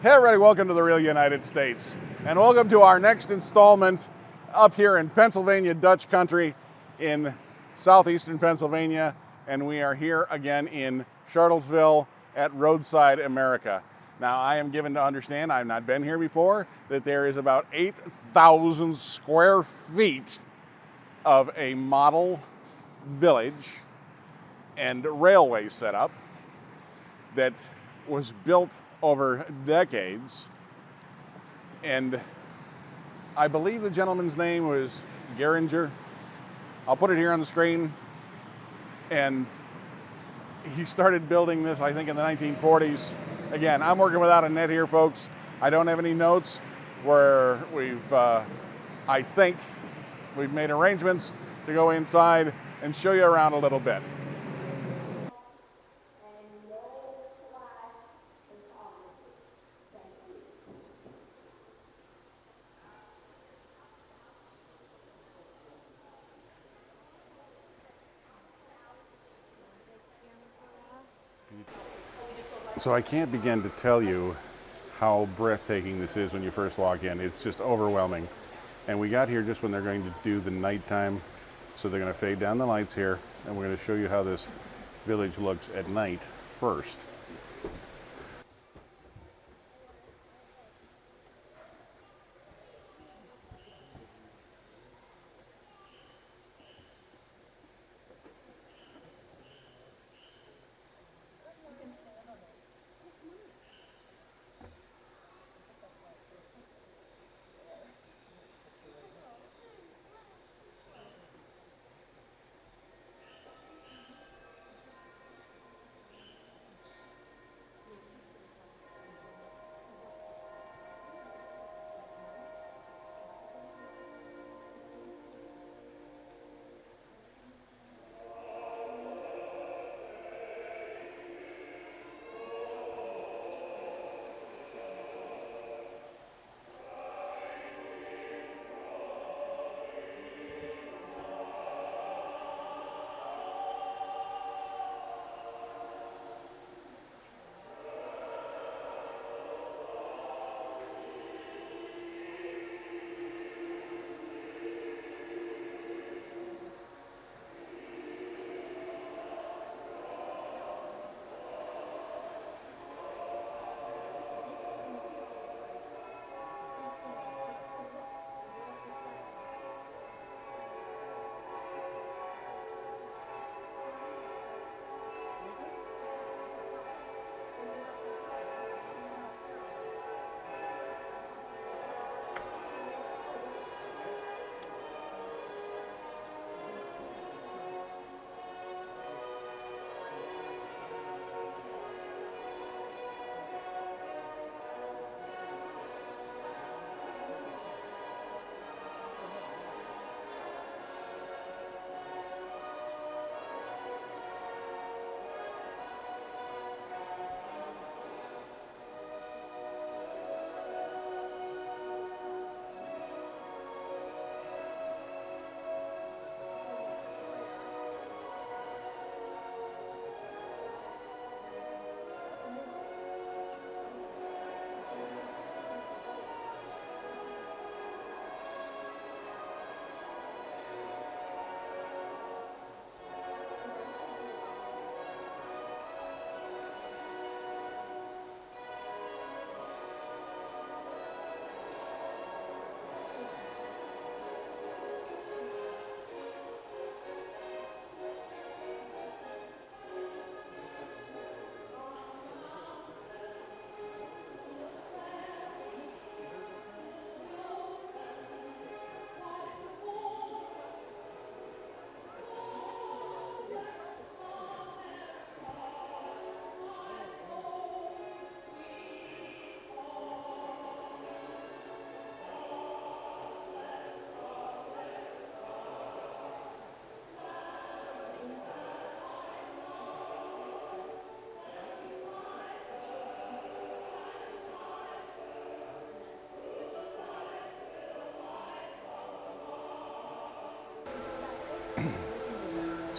Hey everybody, welcome to the real United States. And welcome to our next installment up here in Pennsylvania, Dutch country in southeastern Pennsylvania. And we are here again in Charlottesville at Roadside America. Now I am given to understand, I've not been here before, that there is about 8,000 square feet of a model village and railway setup that was built over decades, and I believe the gentleman's name was Geringer. I'll put it here on the screen. And he started building this, I think, in the 1940s. Again, I'm working without a net here, folks. I don't have any notes. Where I think we've made arrangements to go inside and show you around a little bit. So I can't begin to tell you how breathtaking this is when you first walk in. It's just overwhelming. And we got here just when they're going to do the nighttime. So they're going to fade down the lights here, and we're going to show you how this village looks at night first.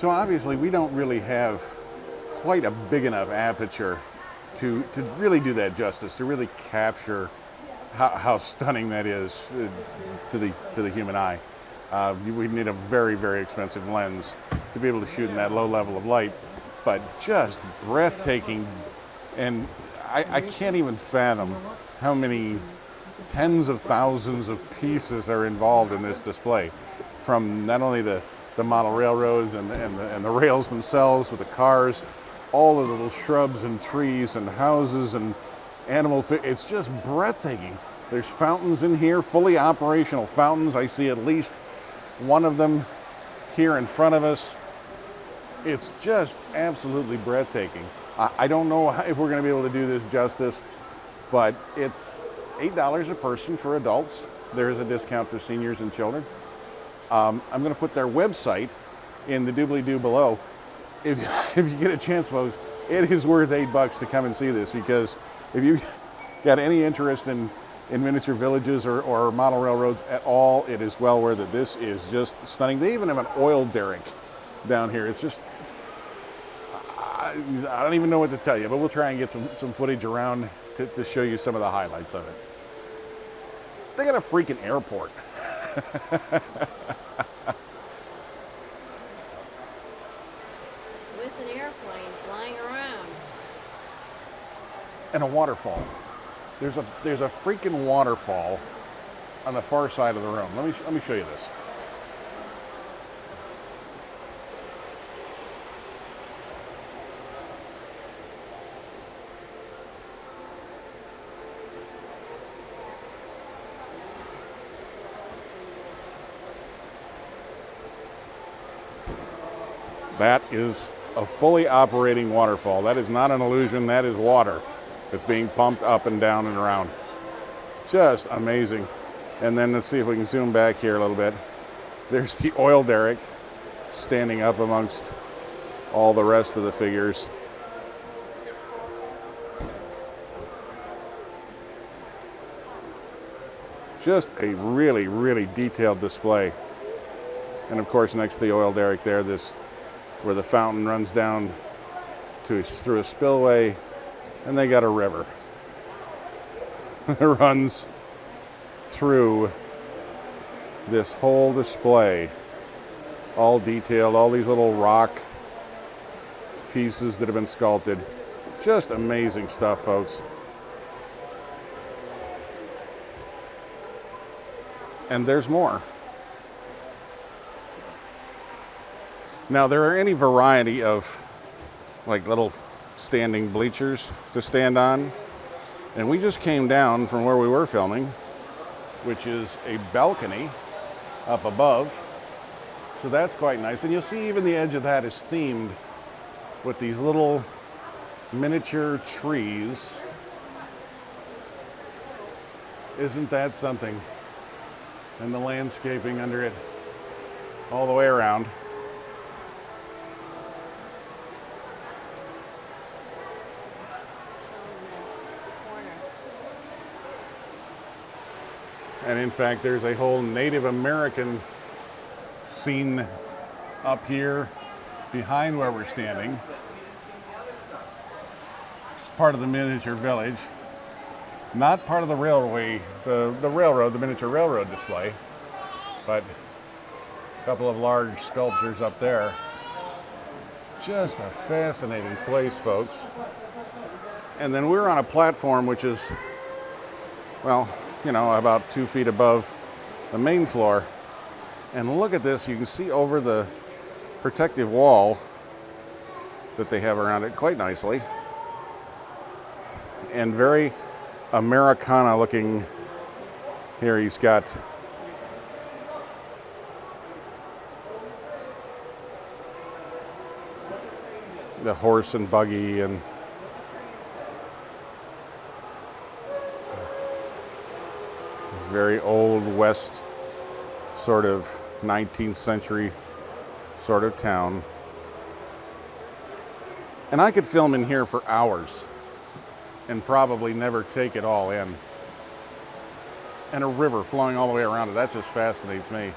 So obviously we don't really have quite a big enough aperture to really do that justice, to really capture how stunning that is to the human eye. We need a very, very expensive lens to be able to shoot in that low level of light, but just breathtaking. And I can't even fathom how many tens of thousands of pieces are involved in this display, from not only the model railroads and the rails themselves with the cars, all of the little shrubs and trees and houses and it's just breathtaking. There's fountains in here, fully operational fountains. I see at least one of them here in front of us. It's just absolutely breathtaking. I don't know if we're going to be able to do this justice, but it's $8 a person for adults. There is a discount for seniors and children. I'm going to put their website in the doobly-doo below. If you get a chance, folks, it is worth $8 to come and see this, because if you've got any interest in miniature villages or model railroads at all, it is well worth it. This is just stunning. They even have an oil derrick down here. It's just, I don't even know what to tell you, but we'll try and get some footage around to show you some of the highlights of it. They got a freaking airport. With an airplane flying around. And a waterfall. There's a freaking waterfall on the far side of the room. Let me show you this. That is a fully operating waterfall. That is not an illusion. That is water that's being pumped up and down and around. Just amazing. And then let's see if we can zoom back here a little bit. There's the oil derrick standing up amongst all the rest of the figures. Just a really, really detailed display. And of course, next to the oil derrick there, this where the fountain runs down through a spillway, and they got a river that runs through this whole display, all detailed, all these little rock pieces that have been sculpted. Just amazing stuff, folks. And there's more. Now, there are any variety of like little standing bleachers to stand on. And we just came down from where we were filming, which is a balcony up above. So that's quite nice. And you'll see even the edge of that is themed with these little miniature trees. Isn't that something? And the landscaping under it all the way around. And in fact, there's a whole Native American scene up here behind where we're standing. It's part of the miniature village. Not part of the railway, the railroad, the miniature railroad display, but a couple of large sculptures up there. Just a fascinating place, folks. And then we're on a platform which is, well, you know, about 2 feet above the main floor. And look at this, you can see over the protective wall that they have around it quite nicely. And very Americana looking. Here he's got the horse and buggy and very old West sort of 19th century sort of town. And I could film in here for hours and probably never take it all in. And a river flowing all the way around it, that just fascinates me.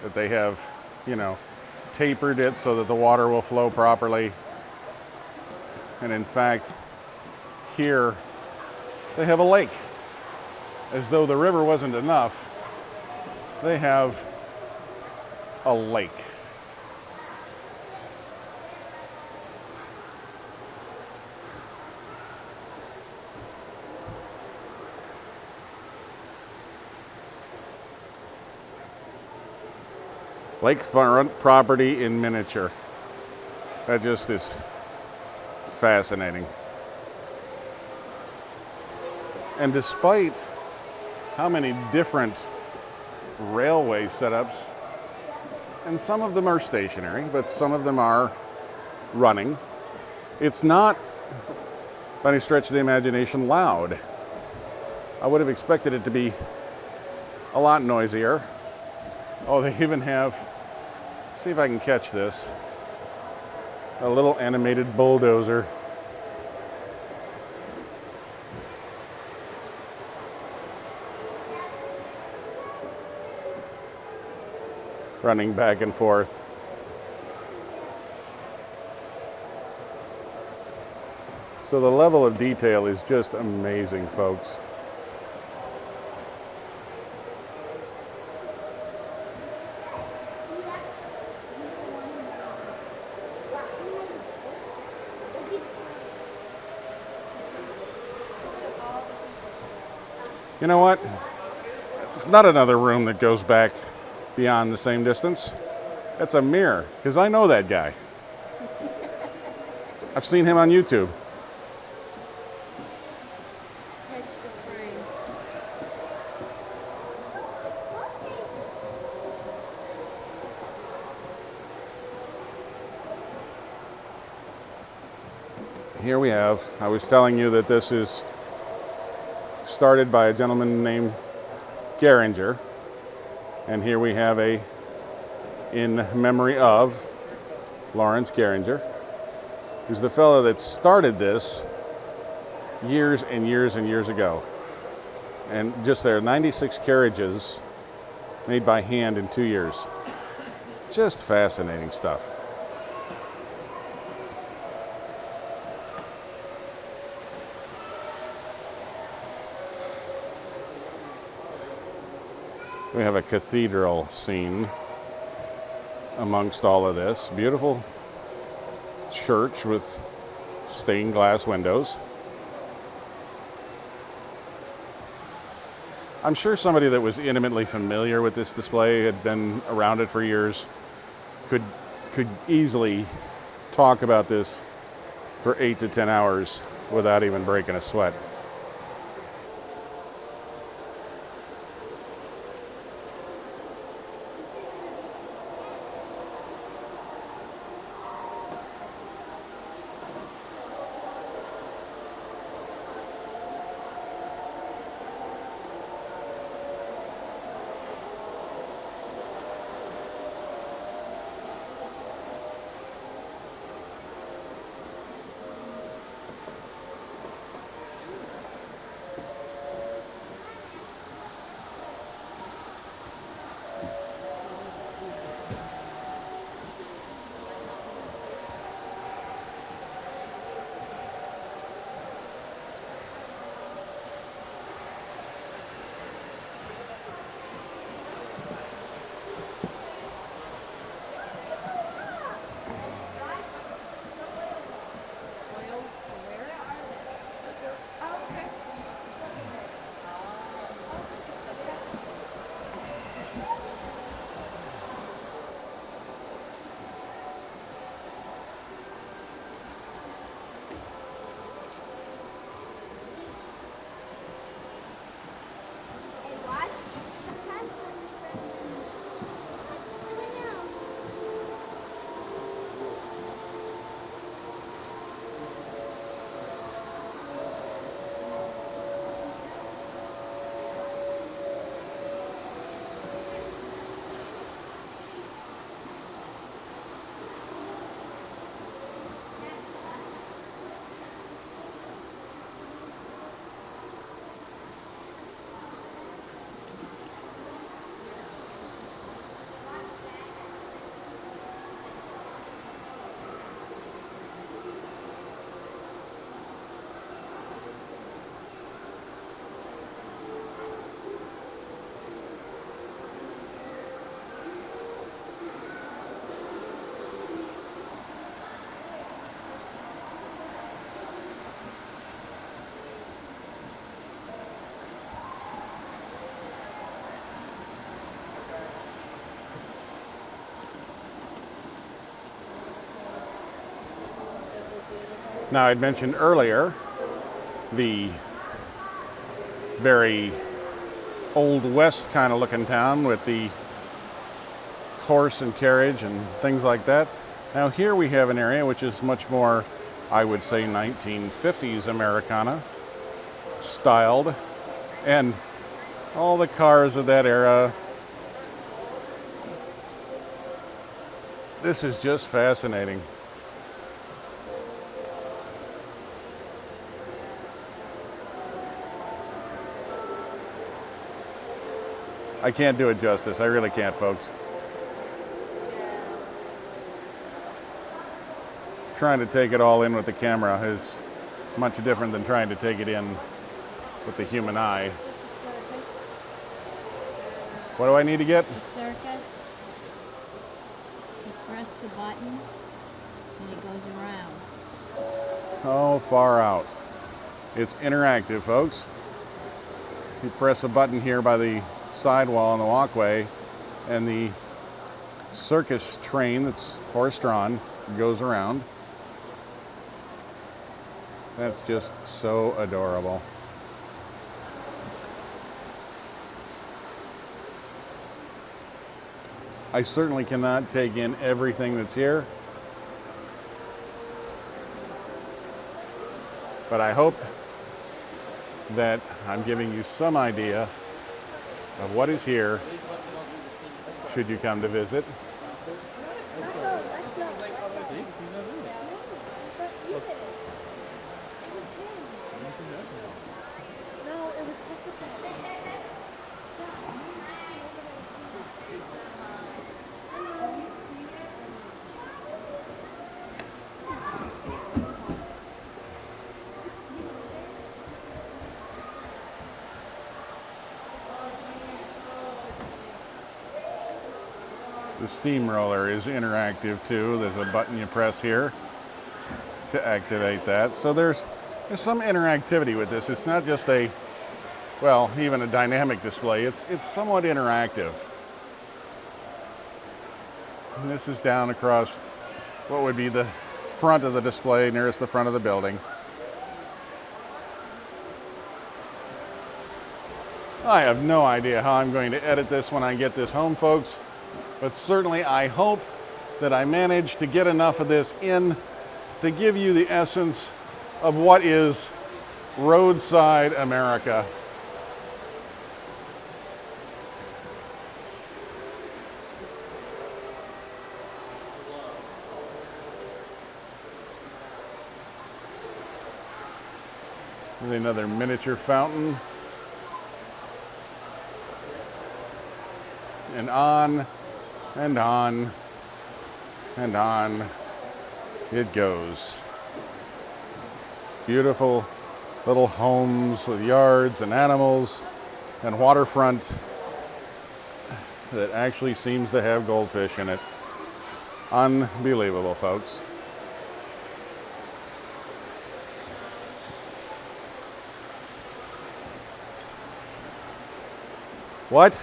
That they have, you know, tapered it so that the water will flow properly. And in fact, here they have a lake. As though the river wasn't enough, they have a lake. Lakefront property in miniature. That just is fascinating. And despite how many different railway setups, and some of them are stationary, but some of them are running, it's not, by any stretch of the imagination, loud. I would have expected it to be a lot noisier. Oh, they even have, see if I can catch this, a little animated bulldozer. Running back and forth. So the level of detail is just amazing, folks. You know what? It's not another room that goes back beyond the same distance. That's a mirror, because I know that guy. I've seen him on YouTube. Catch the frame. Here we have, I was telling you that this is started by a gentleman named Geringer. And here we have a, in memory of Lawrence Geringer, who's the fellow that started this years and years and years ago. And just there, 96 carriages made by hand in 2 years. Just fascinating stuff. We have a cathedral scene amongst all of this. Beautiful church with stained glass windows. I'm sure somebody that was intimately familiar with this display, had been around it for years, could easily talk about this for 8 to 10 hours without even breaking a sweat. Now, I'd mentioned earlier the very Old West kind of looking town with the horse and carriage and things like that. Now here we have an area which is much more, I would say, 1950s Americana styled, and all the cars of that era. This is just fascinating. I can't do it justice. I really can't, folks. Trying to take it all in with the camera is much different than trying to take it in with the human eye. What do I need to get? The circus. You press the button and it goes around. Oh, far out. It's interactive, folks. You press a button here by the sidewall on the walkway, and the circus train that's horse-drawn goes around. That's just so adorable. I certainly cannot take in everything that's here, but I hope that I'm giving you some idea of what is here should you come to visit. The steamroller is interactive too. There's a button you press here to activate that. So there's some interactivity with this. It's not just a, well, even a dynamic display. It's somewhat interactive. And this is down across what would be the front of the display, nearest the front of the building. I have no idea how I'm going to edit this when I get this home, folks. But certainly I hope that I manage to get enough of this in to give you the essence of what is Roadside America. There's another miniature fountain. And on and on and on it goes. Beautiful little homes with yards and animals and waterfront that actually seems to have goldfish in it. Unbelievable, folks. What?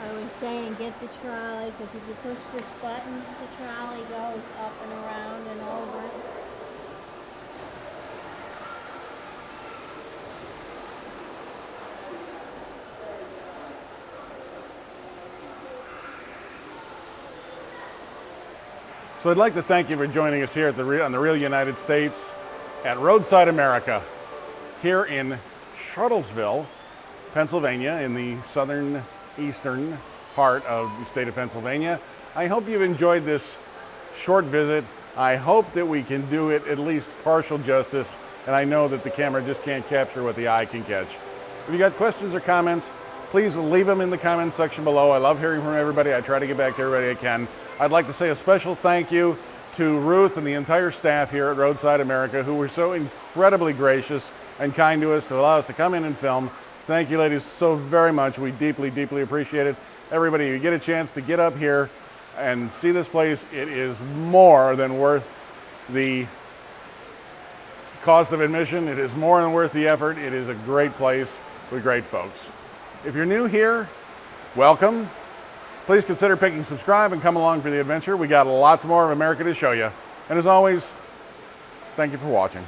I was saying get the trolley, because if you push this button, the trolley goes up and around and over. So I'd like to thank you for joining us here at on the Real United States at Roadside America here in Charlottesville, Pennsylvania, in the southern eastern part of the state of Pennsylvania. I hope you've enjoyed this short visit. I hope that we can do it at least partial justice, and I know that the camera just can't capture what the eye can catch. If you got questions or comments, please leave them in the comments section below. I love hearing from everybody. I try to get back to everybody I can. I'd like to say a special thank you to Ruth and the entire staff here at Roadside America, who were so incredibly gracious and kind to us to allow us to come in and film. Thank you, ladies, so very much. We deeply, deeply appreciate it. Everybody, you get a chance to get up here and see this place. It is more than worth the cost of admission. It is more than worth the effort. It is a great place with great folks. If you're new here, welcome. Please consider picking subscribe and come along for the adventure. We got lots more of America to show you. And as always, thank you for watching.